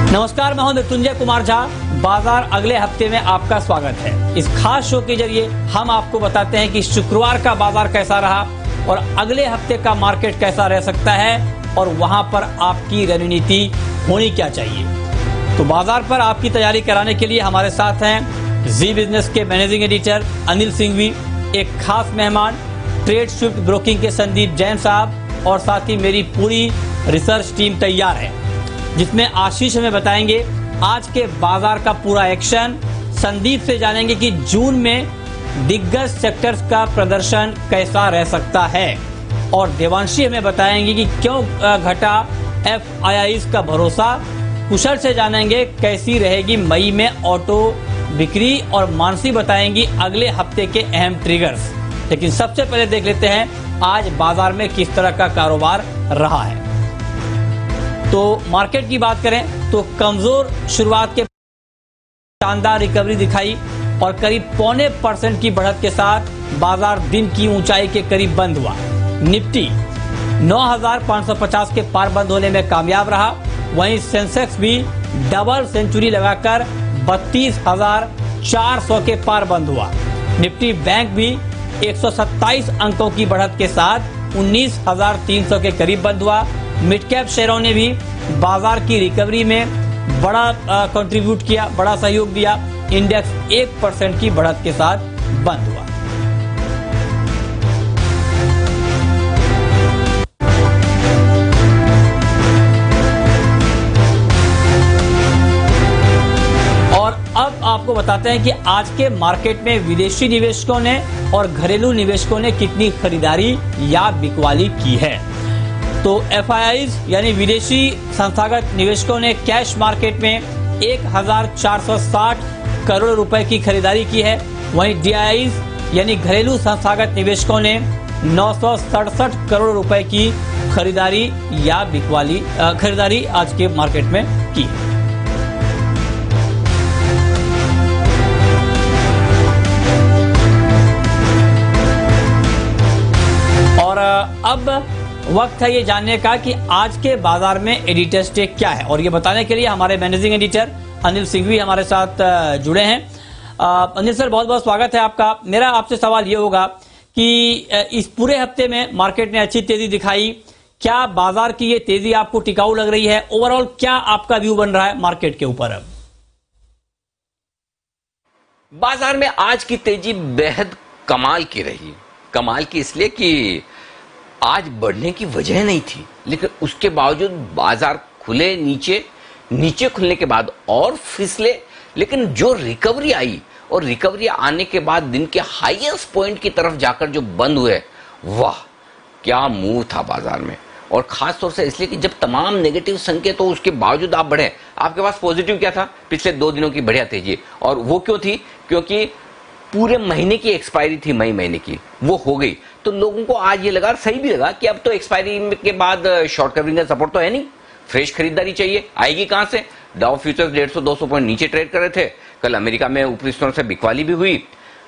नमस्कार, मैं हूं मृत्युंजय कुमार झा। बाजार अगले हफ्ते में आपका स्वागत है। इस खास शो के जरिए हम आपको बताते हैं कि शुक्रवार का बाजार कैसा रहा और अगले हफ्ते का मार्केट कैसा रह सकता है और वहां पर आपकी रणनीति होनी क्या चाहिए। तो बाजार पर आपकी तैयारी कराने के लिए हमारे साथ हैं जी बिजनेस के मैनेजिंग एडिटर अनिल सिंघवी, एक खास मेहमान ट्रेड स्विफ्ट ब्रोकिंग के संदीप जैन साहब और साथ ही मेरी पूरी रिसर्च टीम तैयार है, जिसमें आशीष हमें बताएंगे आज के बाजार का पूरा एक्शन। संदीप से जानेंगे कि जून में दिग्गज सेक्टर्स का प्रदर्शन कैसा रह सकता है और देवांशी हमें बताएंगे कि क्यों घटा FIIs का भरोसा। कुशल से जानेंगे कैसी रहेगी मई में ऑटो बिक्री और मानसी बताएंगी अगले हफ्ते के अहम ट्रिगर्स। लेकिन सबसे पहले देख लेते हैं आज बाजार में किस तरह का कारोबार रहा है। तो मार्केट की बात करें तो कमजोर शुरुआत के शानदार रिकवरी दिखाई और करीब 0.25% की बढ़त के साथ बाजार दिन की ऊंचाई के करीब बंद हुआ। निफ्टी 9,550 के पार बंद होने में कामयाब रहा। वहीं सेंसेक्स भी डबल सेंचुरी लगाकर 32,400 के पार बंद हुआ। निफ्टी बैंक भी 127 अंकों की बढ़त के साथ 19,300 के करीब बंद हुआ। मिड कैप शेयरों ने भी बाजार की रिकवरी में बड़ा कंट्रीब्यूट किया, बड़ा सहयोग दिया। इंडेक्स 1% की बढ़त के साथ बंद हुआ। और अब आपको बताते हैं कि आज के मार्केट में विदेशी निवेशकों ने और घरेलू निवेशकों ने कितनी खरीदारी या बिकवाली की है। तो FIIs यानी विदेशी संस्थागत निवेशकों ने कैश मार्केट में 1,460 करोड़ रुपए की खरीदारी की है। वहीं DIIs यानी घरेलू संस्थागत निवेशकों ने 967 करोड़ रुपए की खरीदारी या बिकवाली खरीदारी आज के मार्केट में की। और अब वक्त है ये जानने का कि आज के बाजार में एडिटर्स डे क्या है और ये बताने के लिए हमारे मैनेजिंग एडिटर अनिल सिंघवी हमारे साथ जुड़े हैं। अनिल सर, बहुत बहुत स्वागत है आपका। मेरा आपसे सवाल ये होगा कि इस पूरे हफ्ते में मार्केट ने अच्छी तेजी दिखाई, क्या बाजार की ये तेजी आपको टिकाऊ लग रही है? ओवरऑल क्या आपका व्यू बन रहा है मार्केट के ऊपर? बाजार में आज की तेजी बेहद कमाल की रही। कमाल की इसलिए कि आज बढ़ने की वजह नहीं थी, लेकिन उसके बावजूद बाजार खुले नीचे खुलने के बाद और फिसले, लेकिन जो रिकवरी आई और रिकवरी आने के बाद दिन के हाईएस्ट पॉइंट की तरफ जाकर जो बंद हुए, वाह क्या मूव था बाजार में। और खास तौर से इसलिए कि जब तमाम नेगेटिव संकेत हो उसके बावजूद आप बढ़े, आपके पास पॉजिटिव क्या था? पिछले 2 दिनों की बढ़िया तेजी। और वो क्यों थी? क्योंकि पूरे महीने की एक्सपायरी थी, मई महीने की, वो हो गई। तो लोगों को आज ये लगा, सही भी लगा, कि अब तो एक्सपायरी के बाद शॉर्ट कवरिंग का सपोर्ट तो है नहीं, फ्रेश खरीदारी चाहिए। आएगी कहां से? डाउ फ्यूचर्स 150-200 पॉइंट नीचे ट्रेड कर रहे थे। कल अमेरिका में ऊपरी स्तरों से बिकवाली भी हुई।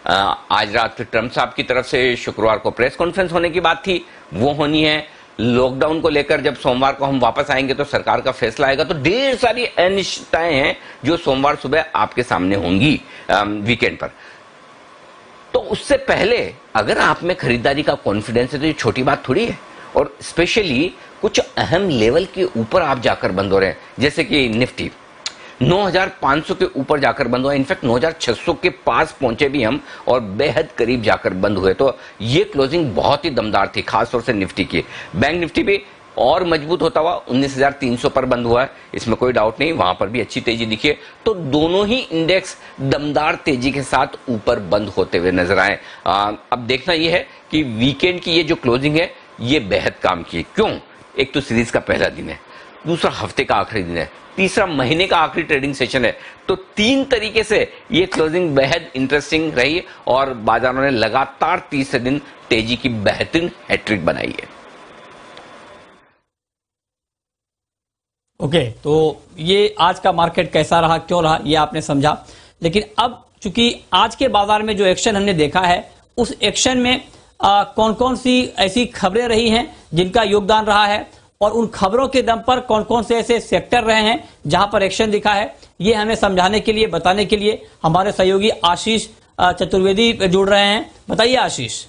आज रात फिर ट्रंप साहब की तरफ से शुक्रवार को प्रेस कॉन्फ्रेंस होने की बात थी, वो होनी है। लॉकडाउन को लेकर जब सोमवार को हम वापस आएंगे तो सरकार का फैसला आएगा। तो ढेर सारी अनिश्चितताएं हैं जो सोमवार सुबह आपके सामने होंगी वीकेंड पर। तो उससे पहले अगर आप में खरीदारी का कॉन्फिडेंस है तो ये छोटी बात थोड़ी है। और स्पेशली कुछ अहम लेवल के ऊपर आप जाकर बंद हो रहे हैं, जैसे कि निफ्टी 9,500 के ऊपर जाकर बंद हुआ। इनफैक्ट 9,600 के पास पहुंचे भी हम और बेहद करीब जाकर बंद हुए। तो ये क्लोजिंग बहुत ही दमदार थी, खासतौर से निफ्टी की। बैंक निफ्टी भी और मजबूत होता हुआ 19,300 पर बंद हुआ है, इसमें कोई डाउट नहीं, वहां पर भी अच्छी तेजी दिखी है। तो दोनों ही इंडेक्स दमदार तेजी के साथ ऊपर बंद होते हुए नजर आए। अब देखना यह है कि वीकेंड की ये जो क्लोजिंग है ये बेहद काम की। क्यों? एक तो सीरीज का पहला दिन है, दूसरा हफ्ते का आखिरी दिन है, तीसरा महीने का आखिरी ट्रेडिंग सेशन है। तो 3 तरीके से ये क्लोजिंग बेहद इंटरेस्टिंग रही और बाजारों ने लगातार तीसरे दिन तेजी की बेहतरीन हैट्रिक बनाई है। ओके, तो ये आज का मार्केट कैसा रहा, क्यों रहा, ये आपने समझा। लेकिन अब चूंकि आज के बाजार में जो एक्शन हमने देखा है, उस एक्शन में कौन कौन सी ऐसी खबरें रही हैं जिनका योगदान रहा है और उन खबरों के दम पर कौन कौन से ऐसे सेक्टर रहे हैं जहां पर एक्शन दिखा है, ये हमें समझाने के लिए, बताने के लिए हमारे सहयोगी आशीष चतुर्वेदी जुड़ रहे हैं। बताइए आशीष।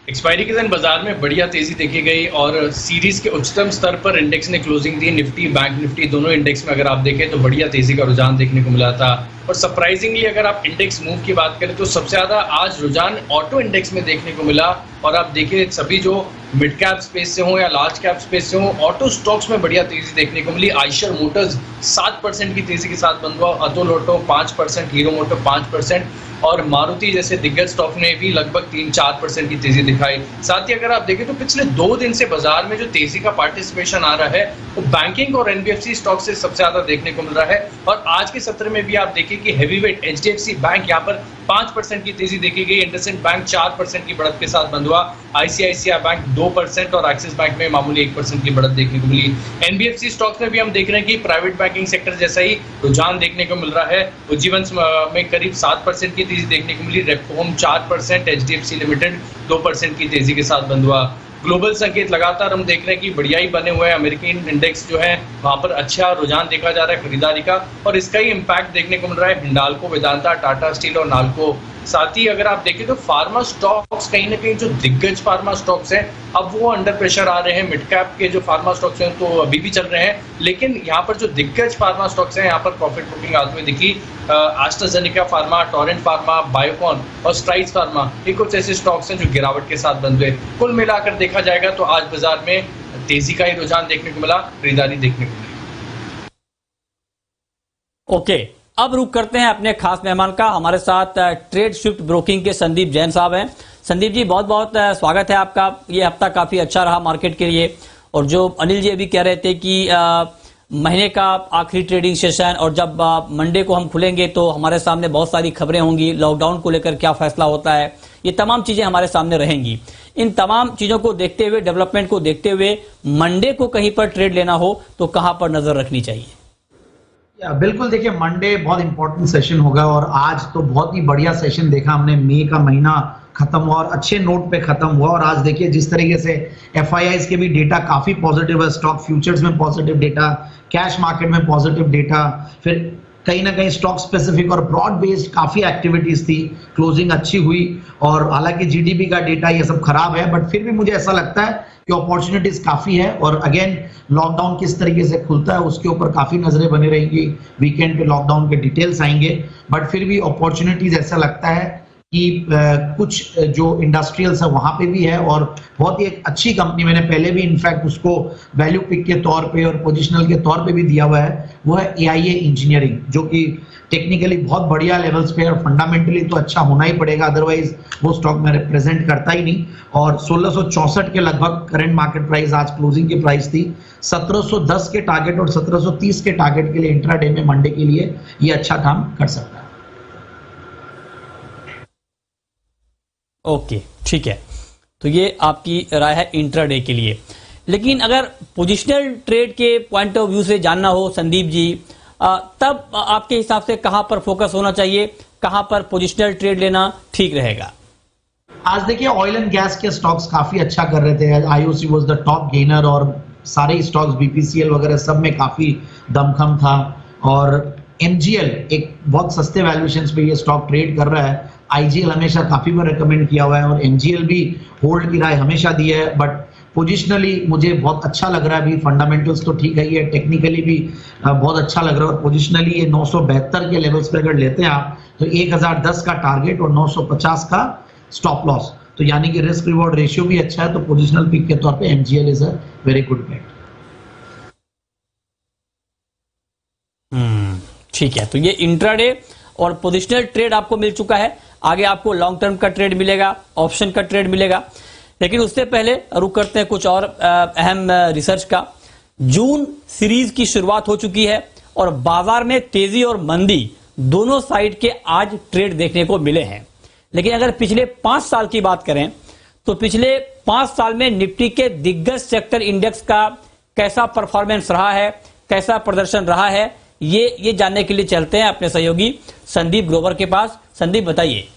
एक्सपायरी के दिन बाजार में बढ़िया तेजी देखी गई और सीरीज के उच्चतम स्तर पर इंडेक्स ने क्लोजिंग दी। निफ्टी, बैंक निफ्टी दोनों इंडेक्स में अगर आप देखें तो बढ़िया तेजी का रुझान देखने को मिला था। और सरप्राइजिंगली अगर आप इंडेक्स मूव की बात करें तो सबसे ज्यादा आज रुझान ऑटो इंडेक्स में देखने को मिला। और आप देखिए सभी जो मिड कैप स्पेस से हो या लार्ज कैप स्पेस से हो, ऑटो स्टॉक्स में बढ़िया तेजी देखने को मिली। आइशर मोटर्स 7% की तेजी के साथ बंद हुआ, अतुल ऑटो 5%, हीरो मोटर 5% और मारुति जैसे दिग्गज स्टॉक ने भी लगभग 3-4% की तेजी दिखाई। साथ ही अगर आप देखें तो पिछले 2 दिन से बाजार में जो तेजी का पार्टिसिपेशन आ रहा है वो बैंकिंग और एनबीएफसी स्टॉक से सबसे ज्यादा देखने को मिल रहा है। और आज के सत्र में भी आप देखिए कि हैवीवेट एचडीएफसी बैंक यहाँ पर 5% की तेजी देखी गई। इंडसइंड बैंक 4% की बढ़त के साथ बंद हुआ। आईसीआईसीआई बैंक 2% और एक्सिस बैंक में मामूली 1% की बढ़त देखने को मिली। एनबीएफसी स्टॉक्स में भी हम देख रहे हैं कि प्राइवेट बैंकिंग सेक्टर जैसा ही रुझान देखने को मिल रहा है। उज्जीवन में करीब 7% की तेजी देखने को मिली। रेपकोम 4%, एचडीएफसी लिमिटेड 2% की तेजी के साथ बंद हुआ। ग्लोबल संकेत लगातार हम देख रहे हैं कि बढ़िया ही बने हुए हैं। अमेरिकन इंडेक्स जो है वहां पर अच्छा रुझान देखा जा रहा है खरीदारी का और इसका ही इम्पैक्ट देखने को मिल रहा है हिंडाल्को, वेदांता, टाटा स्टील और नाल्को। साथ ही अगर आप देखें तो फार्मा स्टॉक्स कहीं ना कहीं जो दिग्गज फार्मा स्टॉक्स हैं अब वो अंडर प्रेशर आ रहे हैं। मिड कैप के जो फार्मा स्टॉक्स हैं तो अभी भी चल रहे हैं, लेकिन यहाँ पर जो दिग्गज फार्मा स्टॉक्स हैं यहाँ पर प्रॉफिट बुकिंग आते हुए दिखी। AstraZeneca pharma, Torrent pharma, Biocon और स्ट्राइड्स फार्मा, ये कुछ ऐसे स्टॉक्स हैं जो गिरावट के साथ बंद हुए। कुल मिलाकर देखा जाएगा तो आज बाजार में तेजी का ही रुझान देखने को मिला, खरीदारी देखने को मिली। ओके, अब रुक करते हैं अपने खास मेहमान का। हमारे साथ ट्रेड स्विफ्ट ब्रोकिंग के संदीप जैन साहब हैं। संदीप जी बहुत बहुत स्वागत है आपका। ये हफ्ता काफी अच्छा रहा मार्केट के लिए और जो अनिल जी अभी कह रहे थे कि महीने का आखिरी ट्रेडिंग सेशन और जब मंडे को हम खुलेंगे तो हमारे सामने बहुत सारी खबरें होंगी, लॉकडाउन को लेकर क्या फैसला होता है, ये तमाम चीजें हमारे सामने रहेंगी। इन तमाम चीजों को देखते हुए, डेवलपमेंट को देखते हुए मंडे को कहीं पर ट्रेड लेना हो तो कहां पर नजर रखनी चाहिए? बिल्कुल, देखिए मंडे बहुत इंपॉर्टेंट सेशन होगा और आज तो बहुत ही बढ़िया सेशन देखा हमने। मई का महीना खत्म हुआ और अच्छे नोट पे खत्म हुआ और आज देखिए जिस तरीके से एफआईआईज के भी डेटा काफी पॉजिटिव है, स्टॉक फ्यूचर्स में पॉजिटिव डेटा, कैश मार्केट में पॉजिटिव डेटा, फिर कहीं ना कहीं स्टॉक स्पेसिफिक और ब्रॉड बेस्ड काफी एक्टिविटीज थी। क्लोजिंग अच्छी हुई और हालांकि जीडीपी का डेटा ये सब खराब है, बट फिर भी मुझे ऐसा लगता है कि अपॉर्चुनिटीज काफी है। और अगेन लॉकडाउन किस तरीके से खुलता है उसके ऊपर काफी नजरें बनी रहेंगी। वीकेंड पे लॉकडाउन के डिटेल्स आएंगे, बट फिर भी अपॉर्चुनिटीज ऐसा लगता है कि कुछ जो इंडस्ट्रियल्स है वहां पे भी है और बहुत ही एक अच्छी कंपनी, मैंने पहले भी इनफैक्ट उसको वैल्यू पिक के तौर पे और पोजिशनल के तौर पे भी दिया हुआ है, वो है AIA इंजीनियरिंग, जो कि टेक्निकली बहुत बढ़िया लेवल्स पे और फंडामेंटली तो अच्छा होना ही पड़ेगा, अदरवाइज वो स्टॉक में रिप्रेजेंट करता ही नहीं। और 1664 के लगभग करंट मार्केट प्राइस, आज क्लोजिंग की प्राइस थी। 1710 के टारगेट और 1730 के टारगेट के लिए इंट्राडे में मंडे के लिए ये अच्छा काम कर सकता है। ओके, ठीक है, तो ये आपकी राय है इंट्राडे के लिए। लेकिन अगर पोजिशनल ट्रेड के पॉइंट ऑफ व्यू से जानना हो संदीप जी, तब आपके हिसाब से कहां पर फोकस होना चाहिए, कहां पर पोजिशनल ट्रेड लेना ठीक रहेगा? आज देखिए ऑयल एंड गैस के स्टॉक्स काफी अच्छा कर रहे थे। IOC was the top gainer और सारे स्टॉक्स BPCL वगैरह सब में काफी दमखम था। और MGL एक बहुत सस्ते वैल्यूएशंस पे ये स्टॉक ट्रेड कर रहा है। IGL हमेशा काफी बार रिकमेंड किया हुआ है और MGL भी होल्ड की राय हमेशा दी है, बट पोजिशनली मुझे बहुत अच्छा लग रहा है। अभी फंडामेंटल्स तो ठीक है, ये टेक्निकली भी बहुत अच्छा लग रहा है और पोजिशनली ये 972 के लेवल्स पे अगर लेते हैं आप तो 1010 का टारगेट और 950 का स्टॉप लॉस, तो यानी कि रिस्क रिवॉर्ड रेशियो भी अच्छा है। तो पोजिशनल पिक के तौर पे MGL is a very good bet. ठीक है, तो ये इंट्राडे और पोजिशनल ट्रेड आपको मिल चुका है। आगे आपको लॉन्ग टर्म का ट्रेड मिलेगा, ऑप्शन का ट्रेड मिलेगा, लेकिन उससे पहले रुक करते हैं कुछ और अहम रिसर्च का। जून सीरीज की शुरुआत हो चुकी है और बाजार में तेजी और मंदी दोनों साइड के आज ट्रेड देखने को मिले हैं। लेकिन अगर पिछले 5 साल की बात करें तो पिछले 5 साल में निफ्टी के दिग्गज सेक्टर इंडेक्स का कैसा परफॉर्मेंस रहा है, कैसा प्रदर्शन रहा है, ये जानने के लिए चलते हैं अपने सहयोगी संदीप ग्रोवर के पास। संदीप बताइए।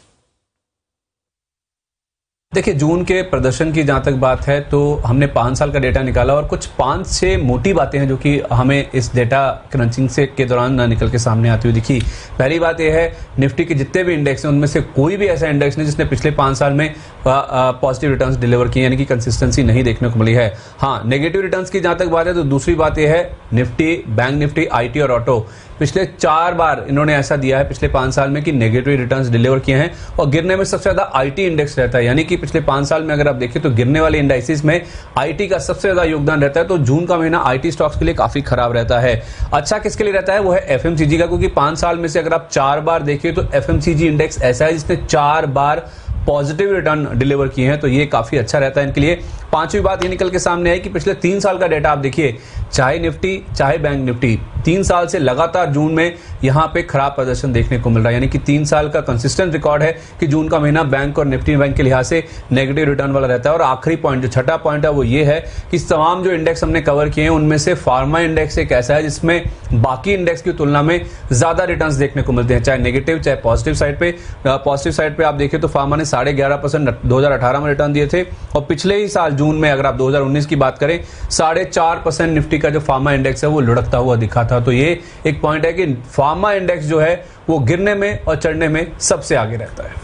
देखिए, जून के प्रदर्शन की जहां तक बात है तो हमने 5 साल का डेटा निकाला और कुछ 5-6 मोटी बातें हैं जो कि हमें इस डेटा क्रंचिंग से के दौरान निकल के सामने आती हुई दिखी। पहली बात यह है, निफ्टी के जितने भी इंडेक्स हैं उनमें से कोई भी ऐसा इंडेक्स नहीं जिसने पिछले 5 साल में पॉजिटिव रिटर्न्स डिलीवर किए, यानी कि कंसिस्टेंसी नहीं देखने को मिली है। हाँ, नेगेटिव रिटर्न्स की जहां तक बात है तो दूसरी बात यह है, निफ्टी, बैंक निफ्टी, आईटी और ऑटो पिछले 4 बार इन्होंने ऐसा दिया है पिछले 5 साल में कि नेगेटिव रिटर्न्स डिलीवर किए हैं। और गिरने में सबसे ज्यादा आईटी इंडेक्स रहता है, यानी कि पिछले 5 साल में अगर आप देखें तो गिरने वाले इंडाइसिस में आईटी का सबसे ज्यादा योगदान रहता है। तो जून का महीना आईटी स्टॉक्स के लिए काफी खराब रहता है। अच्छा किसके लिए रहता है, वो है एफएमसीजी का, क्योंकि 5 साल में से अगर आप 4 बार देखिए तो एफएमसीजी इंडेक्स ऐसा है जिसने 4 बार पॉजिटिव रिटर्न डिलीवर किए हैं, तो ये काफी अच्छा रहता है इनके लिए। पांचवी बात ये निकल के सामने आई कि पिछले 3 साल का डेटा आप देखिए, चाहे निफ्टी चाहे बैंक निफ्टी, 3 साल से लगातार जून में यहां पे खराब प्रदर्शन देखने को मिल रहा है। यानी कि 3 साल का कंसिस्टेंट रिकॉर्ड है कि जून का महीना बैंक और निफ्टी बैंक के लिहाज से नेगेटिव रिटर्न वाला रहता है। और आखिरी पॉइंट, जो छठा पॉइंट है, वो ये है कि तमाम जो इंडेक्स हमने कवर किए हैं उनमें से फार्मा इंडेक्स एक ऐसा है जिसमें बाकी इंडेक्स की तुलना में ज्यादा रिटर्न्स देखने को मिलते हैं, चाहे नेगेटिव चाहे पॉजिटिव साइड पे। पॉजिटिव साइड पे आप देखें तो फार्मा ने 11.5% 2018 में रिटर्न दिए थे, और पिछले ही साल जून में अगर आप 2019 की बात करें 4.5% निफ्टी का जो फार्मा इंडेक्स है वो लुढ़कता हुआ दिखा था। तो ये एक पॉइंट है कि फार्मा इंडेक्स जो है वो गिरने में और चढ़ने में सबसे आगे रहता है।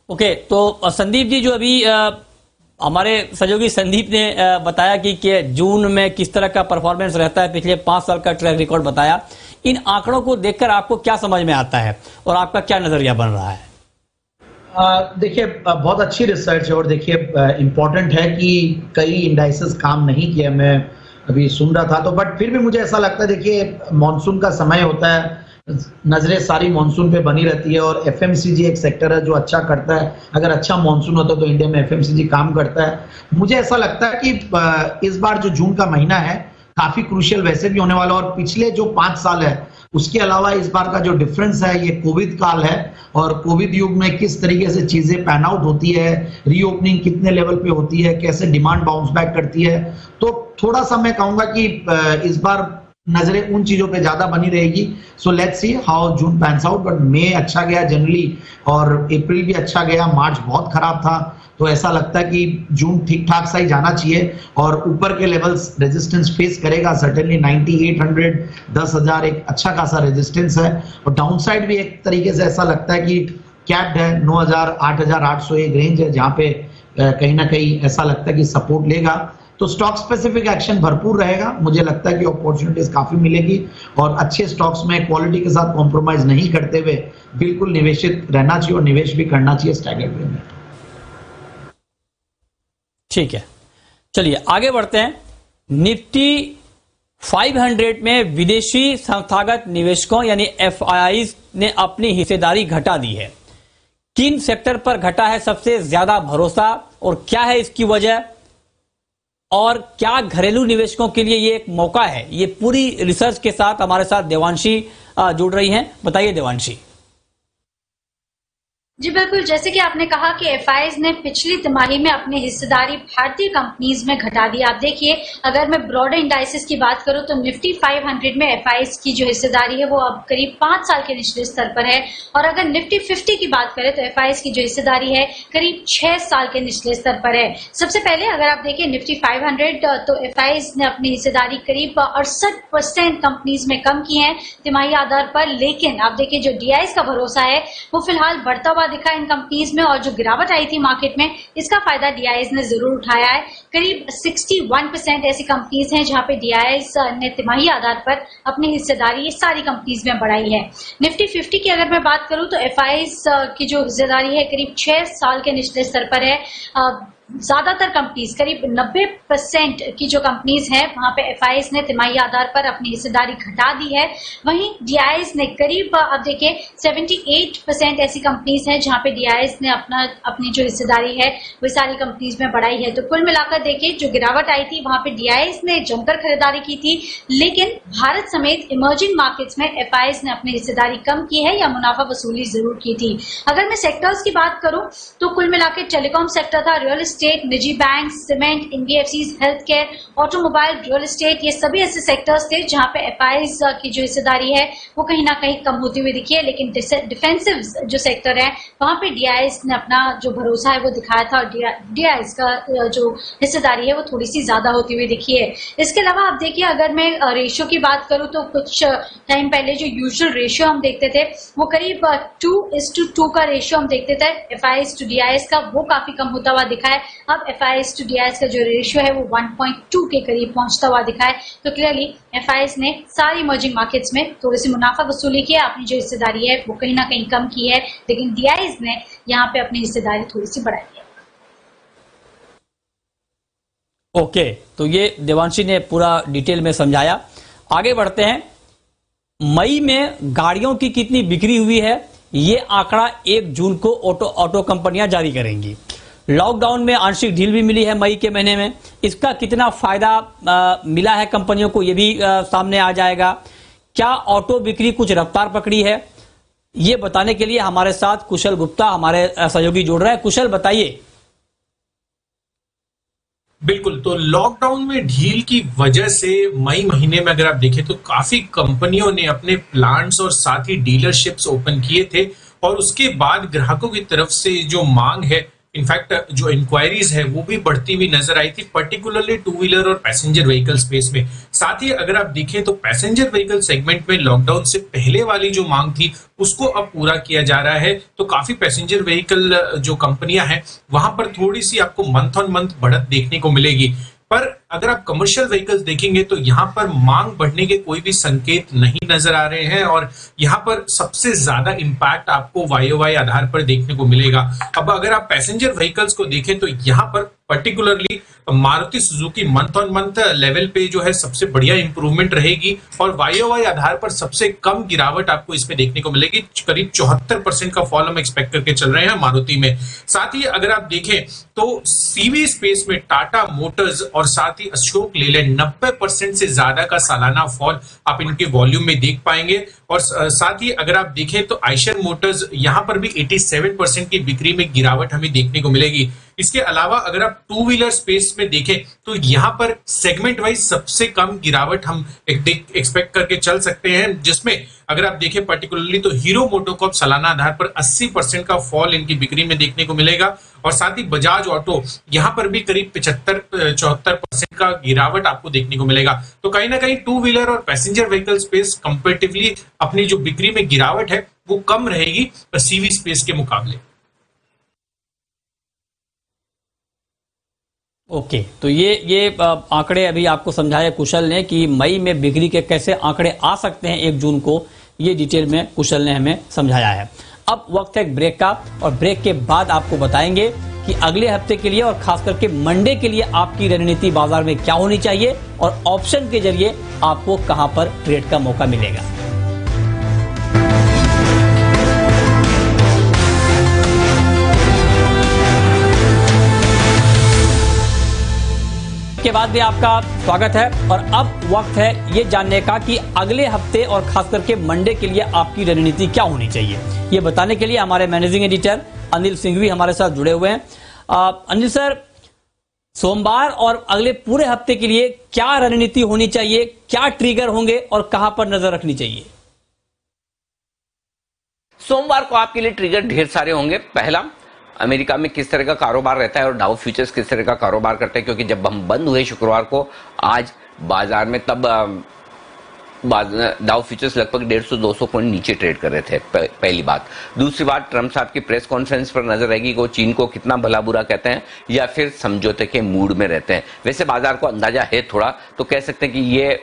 ओके, तो संदीप जी, जो अभी हमारे सहयोगी संदीप ने बताया कि जून में किस तरह का परफॉर्मेंस रहता है, पिछले 5 साल का ट्रैक रिकॉर्ड बताया, इन आंकड़ों को देखकर आपको क्या समझ में आता है और आपका क्या नजरिया बन रहा है? देखिए, बहुत अच्छी रिसर्च है और देखिए इम्पोर्टेंट है कि कई इंडाइसेस काम नहीं किए, मैं अभी सुन रहा था तो, बट फिर भी मुझे ऐसा लगता है, देखिए मानसून का समय होता है, नजरें सारी मानसून पे बनी रहती है और एफएमसीजी एक सेक्टर है जो अच्छा करता है। अगर अच्छा मानसून होता है तो इंडिया में एफएमसीजी काम करता है। मुझे ऐसा लगता है कि इस बार जो जून का महीना है काफी क्रूशियल वैसे भी होने वाला, और पिछले जो 5 साल है उसके अलावा इस बार का जो डिफरेंस है ये कोविड काल है, और कोविड युग में किस तरीके से चीजें पैन आउट होती है, रीओपनिंग कितने लेवल पे होती है, कैसे डिमांड बाउंस बैक करती है। तो थोड़ा सा मैं कहूंगा कि इस बार नजरें उन चीजों पे ज्यादा बनी रहेगी। So let's see how June pans out, but May अच्छा गया जनरली, और अप्रैल भी अच्छा गया, मार्च बहुत खराब था। तो ऐसा लगता है कि जून ठीक ठाक सा ही जाना चाहिए, और ऊपर के लेवल्स रेजिस्टेंस फेस करेगा सर्टेनली। 9800 10,000 एक अच्छा खासा रेजिस्टेंस है, और डाउनसाइड भी एक तरीके से ऐसा लगता है कि कैप्ड है। 9,000 8,800 एक रेंज है जहां पे कहीं ना कहीं ऐसा लगता है कि सपोर्ट लेगा। तो स्टॉक स्पेसिफिक एक्शन भरपूर रहेगा, मुझे लगता है कि अपॉर्चुनिटीज काफी मिलेगी, और अच्छे स्टॉक्स में क्वालिटी के साथ कॉम्प्रोमाइज नहीं करते हुए बिल्कुल निवेशित रहना चाहिए, और निवेश भी करना चाहिए स्टैगर्ड वे में। ठीक है, चलिए आगे बढ़ते हैं। निफ्टी 500 में विदेशी संस्थागत निवेशकों यानी एफआईआईज ने अपनी हिस्सेदारी घटा दी है। किन सेक्टर पर घटा है सबसे ज्यादा भरोसा, और क्या है इसकी वजह, और क्या घरेलू निवेशकों के लिए ये एक मौका है? ये पूरी रिसर्च के साथ हमारे साथ देवांशी जुड़ रही हैं। बताइए देवांशी। जी बिल्कुल, जैसे कि आपने कहा कि एफआईआईज ने पिछली तिमाही में अपनी हिस्सेदारी भारतीय कंपनीज में घटा दी। आप देखिए, अगर मैं ब्रॉडर इंडाइसेस की बात करूं तो निफ्टी 500 में एफआईआईज की जो हिस्सेदारी है वो अब करीब 5 साल के निचले स्तर पर है, और अगर निफ्टी 50 की बात करें तो एफआईआईज की जो हिस्सेदारी है करीब 6 साल के निचले स्तर पर है। सबसे पहले अगर आप देखें निफ्टी 500 तो एफआईआईज ने अपनी हिस्सेदारी करीब 68% कंपनीज में कम की है तिमाही आधार पर, लेकिन आप देखिए जो डीआईएस का भरोसा है वो फिलहाल बढ़ता हुआ दिखा इन कंपनीज में, और जो गिरावट आई थी मार्केट में इसका फायदा डीआईएस ने जरूर उठाया है। करीब 61% ऐसी कंपनीज हैं जहां पे डीआईएस ने तिमाही आधार पर अपनी हिस्सेदारी ये सारी कंपनीज में बढ़ाई है। निफ्टी 50 की अगर मैं बात करूं तो एफआईआईज की जो हिस्सेदारी है करीब 6 साल के निचले स्तर पर है। ज्यादातर कंपनीज करीब 90% की जो कंपनीज हैं वहां पे एफआईआईज ने तिमाही आधार पर अपनी हिस्सेदारी घटा दी है। वहीं डीआईएस ने करीब अब देखिए 78% ऐसी कंपनीज हैं जहां पे डीआईएस ने अपनी जो हिस्सेदारी है वो सारी कंपनीज में बढ़ाई है। तो कुल मिलाकर देखिए जो गिरावट आई थी वहां पे डीआईएस ने जमकर खरीदारी की थी, लेकिन भारत समेत इमर्जिंग मार्केट्स में एफआईआईज ने अपनी हिस्सेदारी कम की है या मुनाफा वसूली जरूर की थी। अगर मैं सेक्टर्स की बात करूं तो कुल मिलाकर टेलीकॉम सेक्टर था, रियल एस्टेट, निजी bank, cement, NBFCs, health care, automobile, real estate, ये सभी ऐसे सेक्टर्स थे जहां पे एफआईज की जो हिस्सेदारी है वो कहीं ना कहीं कम होती हुई दिखी है। लेकिन डिफेंसिव जो सेक्टर है वहां पे डीआईएस ने अपना जो भरोसा है वो दिखाया था और डीआईएस का जो हिस्सेदारी है वो थोड़ी सी ज्यादा होती हुई दिखी है। इसके अलावा आप देखिए, अगर मैं रेशियो की बात करूं तो कुछ टाइम पहले जो यूजुअल रेशियो हम देखते थे वो करीब 2:2 का रेशियो हम देखते थे एफआईएस टू डीआईएस का, वो काफी कम होता हुआ दिखा है। अब एफआईएस टू डीआईएस का जो रेशियो है वो 1.2 के करीब पहुंचता हुआ दिखा है। तो क्लियरली एफआईएस ने सारी इमर्जिंग मार्केट्स में थोड़ी सी मुनाफा वसूली की है, अपनी जो हिस्सेदारी है वो कहीं ना कहीं कम की है, लेकिन डीआईएस ने यहाँ पे अपनी हिस्सेदारी थोड़ी सी बढ़ाई है। ओके, तो ये देवांशी ने पूरा डिटेल में समझाया। आगे बढ़ते हैं। मई में गाड़ियों की कितनी बिक्री हुई है ये आंकड़ा 1 जून को ऑटो कंपनियां जारी करेंगी। लॉकडाउन में आंशिक ढील भी मिली है मई के महीने में, इसका कितना फायदा मिला है कंपनियों को ये भी सामने आ जाएगा। क्या ऑटो बिक्री कुछ रफ्तार पकड़ी है ये बताने के लिए हमारे साथ कुशल गुप्ता हमारे सहयोगी जुड़ रहे हैं। कुशल, बताइए। बिल्कुल, तो लॉकडाउन में ढील की वजह से मई महीने में अगर आप देखें तो काफी कंपनियों ने अपने प्लांट्स और साथ ही डीलरशिप्स ओपन किए थे और उसके बाद ग्राहकों की तरफ से जो मांग है, इनफैक्ट जो इंक्वायरीज है वो भी बढ़ती हुई नजर आई थी, पर्टिकुलरली टू व्हीलर और पैसेंजर व्हीकल स्पेस में। साथ ही अगर आप देखें तो पैसेंजर व्हीकल सेगमेंट में लॉकडाउन से पहले वाली जो मांग थी उसको अब पूरा किया जा रहा है। तो काफी पैसेंजर व्हीकल जो कंपनियां हैं वहां पर थोड़ी सी आपको मंथ ऑन मंथ बढ़त देखने को मिलेगी। पर अगर आप कमर्शियल व्हीकल्स देखेंगे तो यहाँ पर मांग बढ़ने के कोई भी संकेत नहीं नजर आ रहे हैं और यहाँ पर सबसे ज्यादा इंपैक्ट आपको वाई आधार पर देखने को मिलेगा। अब अगर आप पैसेंजर व्हीकल्स को देखें तो यहाँ पर particularly Maruti Suzuki month on month level पे जो है सबसे बढ़िया इंप्रूवमेंट रहेगी और वाई आधार पर सबसे कम गिरावट आपको इसमें देखने को मिलेगी। करीब 74% का फॉल हम एक्सपेक्ट करके चल रहे हैं मारुति में। साथ ही अगर आप देखें तो सीवी स्पेस में टाटा मोटर्स और साथ ही अशोक लेलैंड 90% से ज्यादा का सालाना फॉल आप इनके वॉल्यूम में देख पाएंगे। और साथ ही अगर आप देखें तो आयशर मोटर्स यहाँ पर भी 87% की बिक्री में गिरावट हमें देखने को मिलेगी। इसके अलावा अगर आप टू व्हीलर स्पेस में देखें तो यहाँ पर सेगमेंट वाइज सबसे कम गिरावट हम एक्सपेक्ट करके चल सकते हैं, जिसमें अगर आप देखें पर्टिकुलरली तो हीरो मोटोकॉर्प सालाना आधार पर 80% का फॉल इनकी बिक्री में देखने को मिलेगा और साथ ही बजाज ऑटो यहाँ पर भी करीब 75-74% का गिरावट आपको देखने को मिलेगा। तो कहीं ना कहीं टू व्हीलर और पैसेंजर व्हीकल स्पेस कंपैरेटिवली अपनी जो बिक्री में गिरावट है वो कम रहेगी सीवी स्पेस के मुकाबले। ओके, तो ये आंकड़े अभी आपको समझाया कुशल ने कि मई में बिक्री के कैसे आंकड़े आ सकते हैं 1 जून को, ये डिटेल में कुशल ने हमें समझाया है। अब वक्त है ब्रेक का और ब्रेक के बाद आपको बताएंगे कि अगले हफ्ते के लिए और खास करके मंडे के लिए आपकी रणनीति बाजार में क्या होनी चाहिए और ऑप्शन के जरिए आपको कहां पर ट्रेड का मौका मिलेगा। के बाद भी आपका स्वागत है और अब वक्त है ये जानने का कि अगले हफ्ते और खास करके मंडे के लिए आपकी रणनीति क्या होनी चाहिए। ये बताने के लिए हमारे मैनेजिंग एडिटर अनिल सिंघवी हमारे साथ जुड़े हुए हैं। अनिल सर, सोमवार और अगले पूरे हफ्ते के लिए क्या रणनीति होनी चाहिए, क्या ट्रिगर होंगे और कहां पर नजर रखनी चाहिए? सोमवार को आपके लिए ट्रिगर ढेर सारे होंगे। पहला, अमेरिका में किस तरह का कारोबार रहता है और डाउ फ्यूचर्स किस तरह का कारोबार करते हैं, क्योंकि जब हम बंद हुए शुक्रवार को आज बाजार में तब डाउ फ्यूचर्स लगभग 150-200 पॉइंट नीचे ट्रेड कर रहे थे। पहली बात। दूसरी बात, ट्रम्प साहब की प्रेस कॉन्फ्रेंस पर नजर रहेगी कि वो चीन को कितना भला बुरा कहते हैं या फिर समझौते के मूड में रहते हैं। वैसे बाजार को अंदाजा है थोड़ा, तो कह सकते हैं कि ये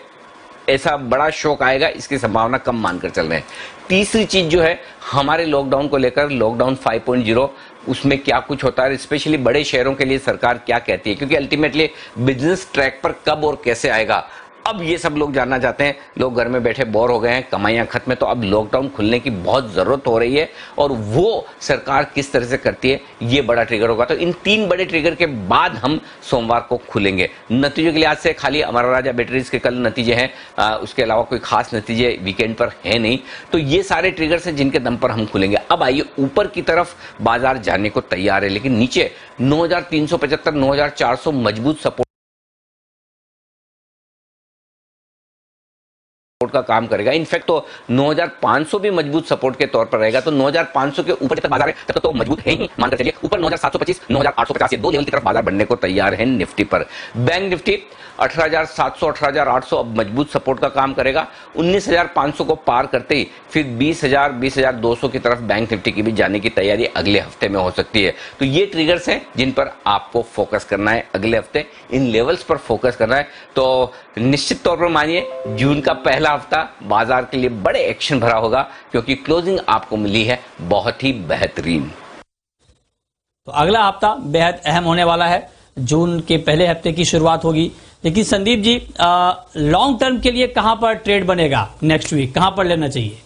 ऐसा बड़ा शौक आएगा, इसकी संभावना कम मानकर चल रहे हैं। तीसरी चीज जो है हमारे लॉकडाउन को लेकर, लॉकडाउन 5.0 उसमें क्या कुछ होता है, स्पेशली बड़े शहरों के लिए सरकार क्या कहती है, क्योंकि अल्टीमेटली बिजनेस ट्रैक पर कब और कैसे आएगा अब ये सब लोग जानना चाहते हैं, लोग घर में बैठे बोर हो गए हैं, कमाइयां खत्म है, तो अब लॉकडाउन खुलने की बहुत जरूरत हो रही है और वो सरकार किस तरह से करती है ये बड़ा ट्रिगर होगा। तो इन 3 बड़े ट्रिगर के बाद हम सोमवार को खुलेंगे। नतीजों के लिहाज से खाली अमरा राजा बैटरीज के कल नतीजे हैं, उसके अलावा कोई खास नतीजे वीकेंड पर है नहीं। तो ये सारे ट्रिगर्स हैं जिनके दम पर हम खुलेंगे। अब आइए ऊपर की तरफ बाजार जाने को तैयार है, लेकिन नीचे 9375 9400 मजबूत सपोर्ट का काम करेगा। इनफैक्ट तो 9500 भी मजबूत सपोर्ट के तौर पर रहेगा। तो 9500 के ऊपर तक बाजार है, तब तो मजबूत है ही, मानकर चलिए। ऊपर 9725 9850 ये 2 लेवल की तरफ बाजार बढ़ने को तैयार है निफ्टी पर। बैंक निफ्टी 18700 18800 अब मजबूत सपोर्ट का काम करेगा। 19500 को पार करते ही फिर 20000 20200 की तरफ बैंक निफ्टी की भी जाने की तैयारी अगले हफ्ते में हो सकती है। तो ये ट्रिगर्स हैं जिन पर आपको फोकस करना है अगले हफ्ते, इन लेवल्स पर फोकस करना है। तो निश्चित तौर पर मानिए जून का पहला हफ्ता बाजार के लिए बड़े एक्शन भरा होगा, क्योंकि क्लोजिंग आपको मिली है बहुत ही बेहतरीन। तो अगला हफ्ता बेहद अहम होने वाला है, जून के पहले हफ्ते की शुरुआत होगी। लेकिन संदीप जी, लॉन्ग टर्म के लिए कहां पर ट्रेड बनेगा नेक्स्ट वीक, कहां पर लेना चाहिए?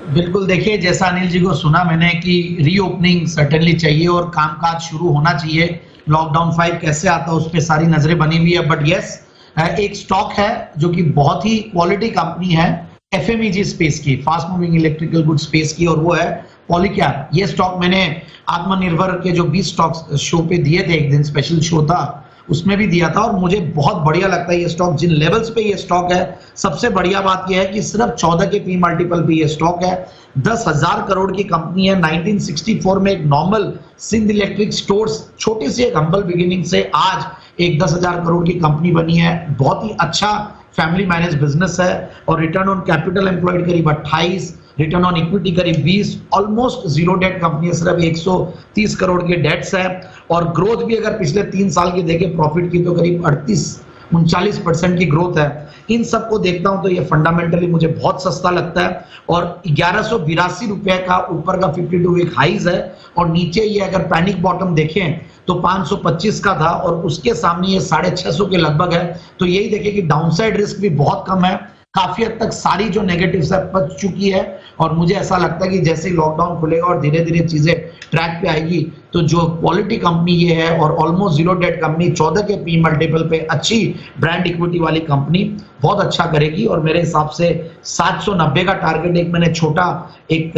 बिल्कुल, देखिए जैसा अनिल जी को सुना मैंने कि रीओपनिंग सर्टेनली चाहिए और कामकाज शुरू होना चाहिए। लॉकडाउन 5 कैसे आता है उस पर सारी नजरें बनी हुई है। बट यस, एक स्टॉक है जो कि बहुत ही क्वालिटी कंपनी है एफएमईजी स्पेस की, fast moving electrical good space की, और वो है पॉलीकैब। ये स्टॉक मैंने आत्मनिर्भर के जो 20 स्टॉक्स शो पे दिए थे, एक दिन स्पेशल शो था उसमें भी दिया था, और मुझे बहुत बढ़िया लगता है ये स्टॉक। जिन लेवल्स पे ये स्टॉक है, सबसे बढ़िया बात ये है कि सिर्फ 14 के पी मल्टीपल पे ये स्टॉक है। 10,000 करोड़ की कंपनी है। 1964 में एक नॉर्मल सिंध इलेक्ट्रिक स्टोर्स, छोटी सी एक हम्बल बिगिनिंग से आज एक 10,000 करोड़ की कंपनी बनी है। बहुत ही अच्छा फैमिली मैनेज बिजनेस है, और रिटर्न ऑन कैपिटल एम्प्लॉयड करीब 28, रिटर्न ऑन इक्विटी करीब 20, ऑलमोस्ट जीरो डेट कंपनी है, सिर्फ 130 करोड़ के डेट्स है। और ग्रोथ भी अगर पिछले 3 साल की देखें प्रॉफिट की, तो करीब 38-39% की ग्रोथ है। इन सबको देखता हूं तो ये फंडामेंटली मुझे बहुत सस्ता लगता है। और 1182 रुपए का ऊपर का 52 वीक हाइज है, और नीचे ये अगर पैनिक बॉटम देखें तो 525 का था, और उसके सामने ये 650 के लगभग है। तो यही देखें कि डाउनसाइड रिस्क भी बहुत कम है, काफी हद तक सारी जो नेगेटिव्स है बच चुकी है। और मुझे ऐसा लगता है कि जैसे ही लॉकडाउन खुलेगा और धीरे धीरे चीजें ट्रैक पे आएगी, तो जो क्वालिटी कंपनी ये है और ऑलमोस्ट जीरो डेट कंपनी, 14 के पी मल्टीपल पे अच्छी ब्रांड इक्विटी वाली कंपनी बहुत अच्छा करेगी। और मेरे हिसाब से 790 का टारगेट एक मैंने छोटा एक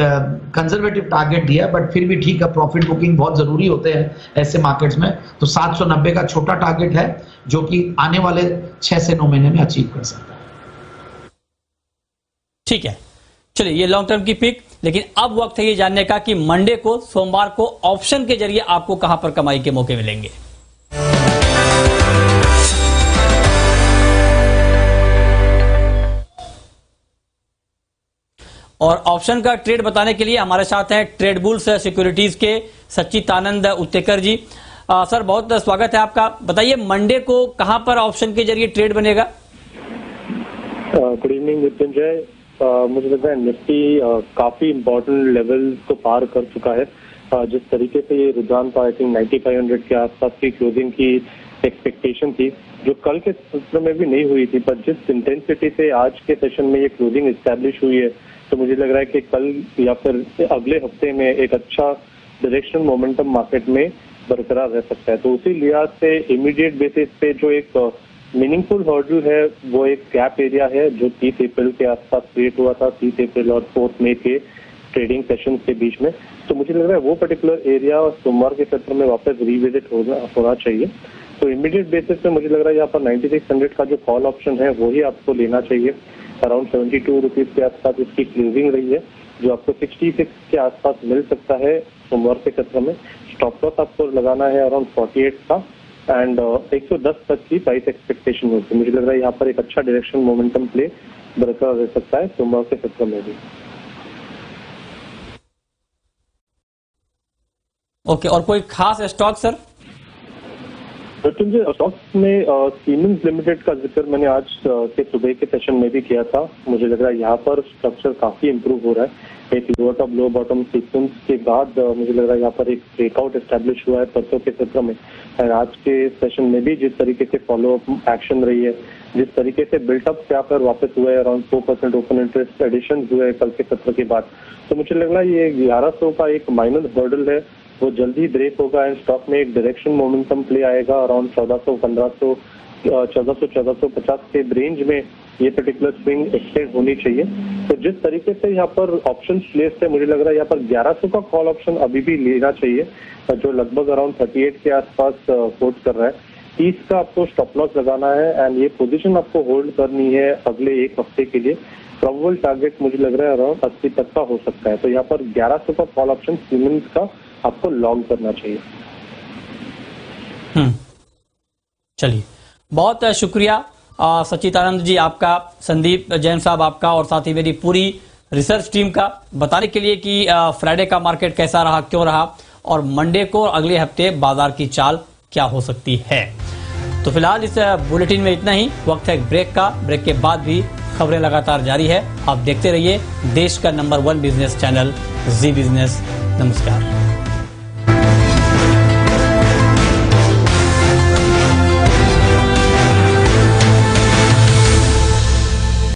कंजर्वेटिव टारगेट दिया, बट फिर भी ठीक है, प्रॉफिट बुकिंग बहुत जरूरी होते हैं ऐसे मार्केट्स में। तो 790 का छोटा टारगेट है जो कि आने वाले 6 से 9 महीने में अचीव कर सकता है। ठीक है, चलिए ये लॉन्ग टर्म की पिक। लेकिन अब वक्त है ये जानने का कि मंडे को, सोमवार को ऑप्शन के जरिए आपको कहां पर कमाई के मौके मिलेंगे। और ऑप्शन का ट्रेड बताने के लिए हमारे साथ हैं ट्रेड बुल्स सिक्योरिटीज के सच्चिदानंद उत्तेकर जी। सर, बहुत स्वागत है आपका। बताइए मंडे को कहां पर ऑप्शन के जरिए ट्रेड बनेगा? Good evening Mrityunjay. मुझे लगता है निफ्टी काफी इम्पोर्टेंट लेवल को पार कर चुका है। जिस तरीके से ये रुझान था, आई थिंक 9500 के आसपास की क्लोजिंग की एक्सपेक्टेशन थी, जो कल के सत्र में भी नहीं हुई थी, पर जिस इंटेंसिटी से आज के सेशन में ये क्लोजिंग एस्टैब्लिश हुई है, तो मुझे लग रहा है कि कल या फिर अगले हफ्ते में एक अच्छा डायरेक्शनल मोमेंटम मार्केट में बरकरार रह सकता है। तो उसी लिहाज से इमीडिएट बेसिस पे जो एक मीनिंगफुल हर्डल है, वो एक गैप एरिया है जो 30 अप्रैल के आसपास क्रिएट हुआ था, 30 अप्रैल और 4 मई के ट्रेडिंग सेशन के बीच में। तो मुझे लग रहा है वो पर्टिकुलर एरिया और सोमवार के सत्र में वापस रिविजिट होना चाहिए। तो इमीडिएट बेसिस पे मुझे लग रहा है यहाँ पर 9600 का जो कॉल ऑप्शन है वही आपको लेना चाहिए। अराउंड 72 रुपीज के आसपास इसकी क्लोजिंग रही है, जो आपको 66 के आसपास मिल सकता है सोमवार के सत्र में। स्टॉप लॉस आपको लगाना है अराउंड 48 का, एंड 110 तक की प्राइस एक्सपेक्टेशन होती है। मुझे लग रहा है यहाँ पर एक अच्छा डायरेक्शन मोमेंटम प्ले बरकरार रह सकता है सोमवार के सत्र में भी। ओके, और कोई खास स्टॉक सर? स्टॉक्स में सीमेंस लिमिटेड का जिक्र मैंने आज के सुबह के सेशन में भी किया था। मुझे लग रहा है यहाँ पर स्ट्रक्चर काफी इंप्रूव हो रहा है। एक लोअर टॉप लो बॉटम सीक्वेंस के बाद मुझे लग रहा है यहाँ पर एक ब्रेकआउट एस्टैब्लिश हुआ है परसों के सत्र में। और आज के सेशन में भी जिस तरीके से फॉलो अप एक्शन रही है, जिस तरीके से बिल्टअप यहाँ पर वापस हुए अराउंड 4% ओपन इंटरेस्ट एडिशन हुए कल के सत्र के बाद, तो मुझे लग रहा है ये 1100 का एक माइनर हर्डल है, वो जल्दी ब्रेक होगा एंड स्टॉक में एक डायरेक्शन मोमेंटम प्ले आएगा अराउंड 1400, 1450 के रेंज में ये पर्टिकुलर स्विंग एक्सटेंड होनी चाहिए। तो जिस तरीके से यहाँ पर ऑप्शन प्लेस है, मुझे लग रहा है यहाँ पर 1100 का कॉल ऑप्शन अभी भी लेना चाहिए, जो लगभग अराउंड 38 के आसपास कोट कर रहा है। 30 का आपको स्टॉप लॉस लगाना है एंड ये पोजीशन आपको होल्ड करनी है अगले एक हफ्ते के लिए। प्रोबेबल टारगेट मुझे लग रहा है अराउंड 80 तक का हो सकता है, तो यहाँ पर 1100 का कॉल ऑप्शन सीमेंस का आपको लॉन्ग करना चाहिए। चलिए, बहुत शुक्रिया सच्चिदानंद जी आपका, संदीप जैन साहब आपका, और साथ ही मेरी पूरी रिसर्च टीम का बताने के लिए कि फ्राइडे का मार्केट कैसा रहा, क्यों रहा, और मंडे को और अगले हफ्ते बाजार की चाल क्या हो सकती है। तो फिलहाल इस बुलेटिन में इतना ही। वक्त है ब्रेक का। ब्रेक के बाद भी खबरें लगातार जारी है। आप देखते रहिए देश का नंबर 1 बिजनेस चैनल जी बिजनेस। नमस्कार।